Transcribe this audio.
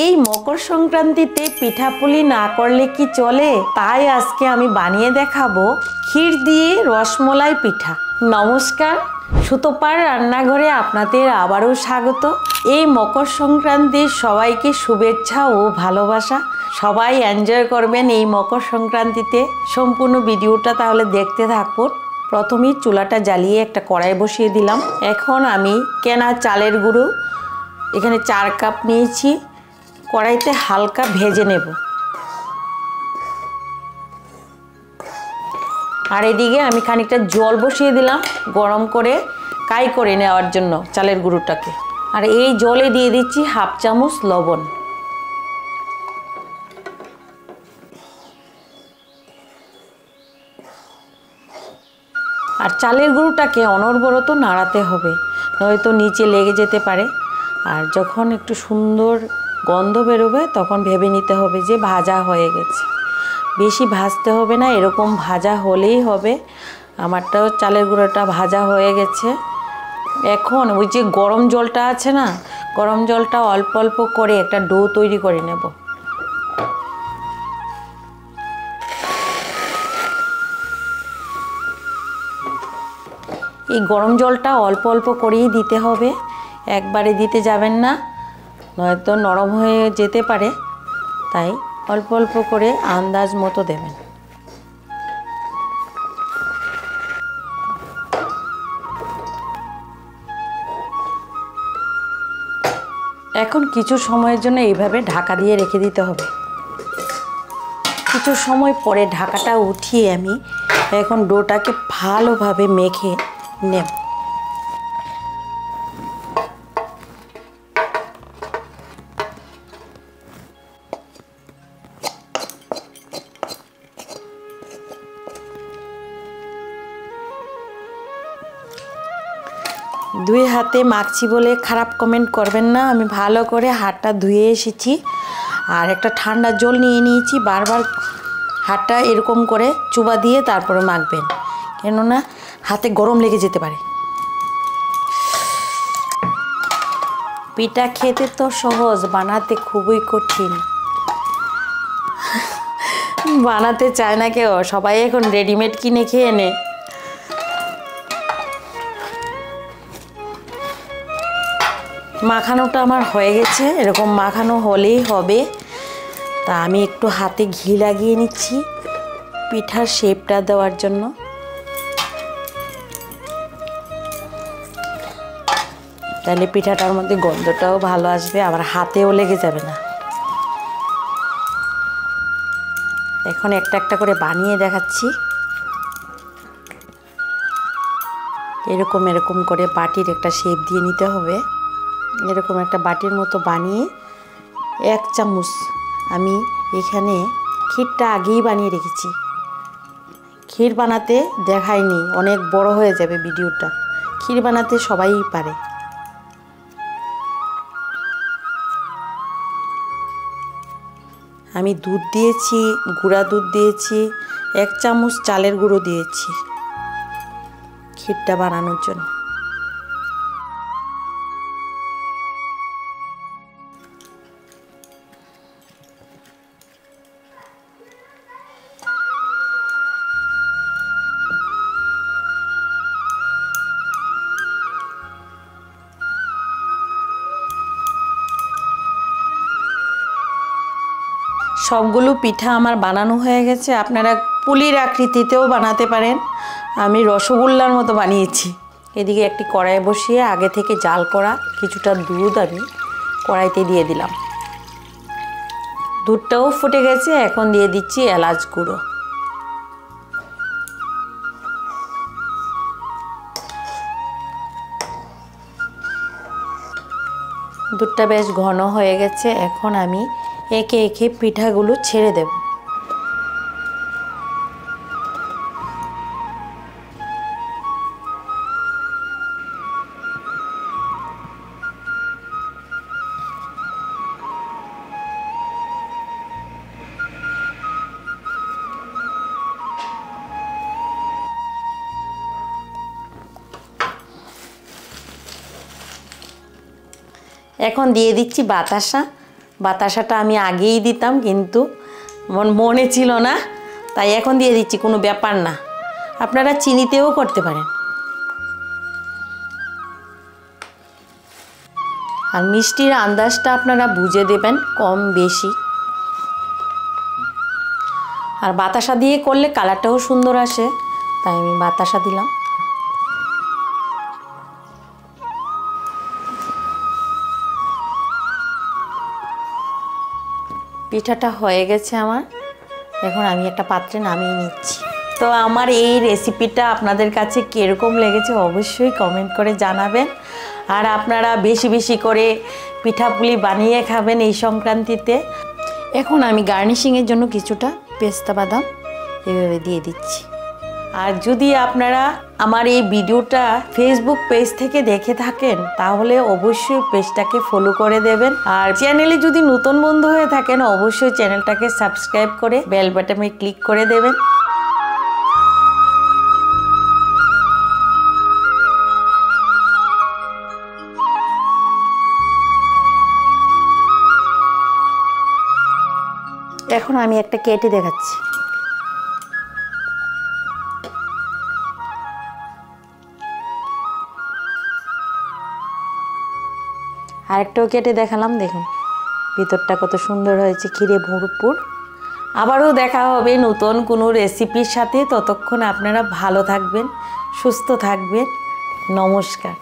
এই মকর সংক্রান্তিতে পিঠাপুলি না করলে কি চলে? তাই আজকে আমি বানিয়ে দেখাবো ক্ষীর দিয়ে রসমলাই পিঠা। নমস্কার, সুতোপার রান্নাঘরে আপনাদের আবারও স্বাগত। এই মকর সংক্রান্তির সবাইকে শুভেচ্ছা ও ভালোবাসা। সবাই এনজয় করবেন এই মকর সংক্রান্তিতে। সম্পূর্ণ ভিডিওটা তাহলে দেখতে থাকুন। প্রথমেই চুলাটা জ্বালিয়ে একটা কড়াই বসিয়ে দিলাম। এখন আমি কেনা চালের গুঁড়ো এখানে 4 কাপ নিয়েছি, কড়াইতে হালকা ভেজে নেব। আর এদিকে আমি খানিকটা জল বসিয়ে দিলাম গরম করে কাই করে নেওয়ার জন্য চালের গুঁড়োটাকে। আর এই জলে দিয়ে দিচ্ছি 1/2 চামচ লবণ। আর চালের গুঁড়োটাকে অনবরত নাড়াতে হবে, নয়তো নিচে লেগে যেতে পারে। আর যখন একটু সুন্দর গন্ধ বেরোবে তখন ভেবে নিতে হবে যে ভাজা হয়ে গেছে। বেশি ভাজতে হবে না, এরকম ভাজা হলেই হবে। আমারটাও চালের গুঁড়োটা ভাজা হয়ে গেছে। এখন ওই যে গরম জলটা আছে না, গরম জলটা অল্প অল্প করে একটা ডো তৈরি করে নেব। এই গরম জলটা অল্প অল্প করেই দিতে হবে, একবারে দিতে যাবেন না, নয়তো নরম হয়ে যেতে পারে। তাই অল্প অল্প করে আন্দাজ মতো দেবেন। এখন কিছু সময়ের জন্য এইভাবে ঢাকা দিয়ে রেখে দিতে হবে। কিছু সময় পরে ঢাকাটা উঠিয়ে আমি এখন ডোটাকে ভালোভাবে মেখে নেব। দুই হাতে মাখছি বলে খারাপ কমেন্ট করবেন না, আমি ভালো করে হাতটা ধুয়ে এসেছি। আর একটা ঠান্ডা জল নিয়ে নিয়েছি, বারবার হাতটা এরকম করে চুবা দিয়ে তারপরে মাখবেন, কেননা হাতে গরম লেগে যেতে পারে। পিঠা খেতে তো সহজ, বানাতে খুবই কঠিন। বানাতে চায় না কেউ, সবাই এখন রেডিমেড কিনে খেয়ে নেয়। মাখানোটা আমার হয়ে গেছে, এরকম মাখানো হলেই হবে। তা আমি একটু হাতে ঘি লাগিয়ে নিচ্ছি পিঠার শেপটা দেওয়ার জন্য। তাহলে পিঠাটার মধ্যে গন্ধটাও ভালো আসবে, আবার হাতেও লেগে যাবে না। এখন একটা একটা করে বানিয়ে দেখাচ্ছি। এরকম এরকম করে বাটির একটা শেপ দিয়ে নিতে হবে। এরকম একটা বাটির মতো বানিয়ে 1 চামচ আমি এখানে ক্ষীরটা আগেই বানিয়ে রেখেছি। ক্ষীর বানাতে দেখাইনি, অনেক বড় হয়ে যাবে ভিডিওটা। ক্ষীর বানাতে সবাই পারে। আমি দুধ দিয়েছি, গুঁড়া দুধ দিয়েছি, 1 চামচ চালের গুঁড়ো দিয়েছি ক্ষীরটা বানানোর জন্য। সবগুলো পিঠা আমার বানানো হয়ে গেছে। আপনারা পুলির আকৃতিতেও বানাতে পারেন, আমি রসগোল্লার মতো বানিয়েছি। এদিকে একটি কড়াই বসিয়ে আগে থেকে জাল করা কিছুটা দুধ আমি কড়াইতে দিয়ে দিলাম। দুধটাও ফুটে গেছে, এখন দিয়ে দিচ্ছি এলাচ গুঁড়ো। দুধটা বেশ ঘন হয়ে গেছে, এখন আমি একে একে পিঠাগুলো ছেড়ে দেব। এখন দিয়ে দিচ্ছি বাতাসা। বাতাসাটা আমি আগেই দিতাম, কিন্তু মনে ছিল না, তাই এখন দিয়ে দিচ্ছি, কোনো ব্যাপার না। আপনারা চিনিতেও করতে পারেন। আর মিষ্টির আন্দাজটা আপনারা বুঝে দেবেন, কম বেশি। আর বাতাসা দিয়ে করলে কালারটাও সুন্দর আসে, তাই আমি বাতাসা দিলাম। পিঠাটা হয়ে গেছে আমার, এখন আমি একটা পাত্রে নামিয়ে নিচ্ছি। তো আমার এই রেসিপিটা আপনাদের কাছে কীরকম লেগেছে অবশ্যই কমেন্ট করে জানাবেন। আর আপনারা বেশি বেশি করে পিঠাপুলি বানিয়ে খাবেন এই সংক্রান্তিতে। এখন আমি গার্নিশিংয়ের জন্য কিছুটা পেস্তা বাদাম এভাবে দিয়ে দিচ্ছি। আর যদি আপনারা আমার এই ভিডিওটা ফেসবুক পেজ থেকে দেখে থাকেন তাহলে অবশ্যই পেজটাকে ফলো করে দেবেন। আর চ্যানেলে যদি নতুন বন্ধু হয়ে থাকেন অবশ্যই চ্যানেলটাকে সাবস্ক্রাইব করে বেল বাটনে ক্লিক করে দেবেন। এখন আমি একটা কেটে দেখাচ্ছি। আরেকটাও কেটে দেখালাম, দেখুন ভিতরটা কত সুন্দর হয়েছে, ক্ষীরে ভরপুর। আবারও দেখা হবে নতুন কোনো রেসিপির সাথে। ততক্ষণ আপনারা ভালো থাকবেন, সুস্থ থাকবেন। নমস্কার।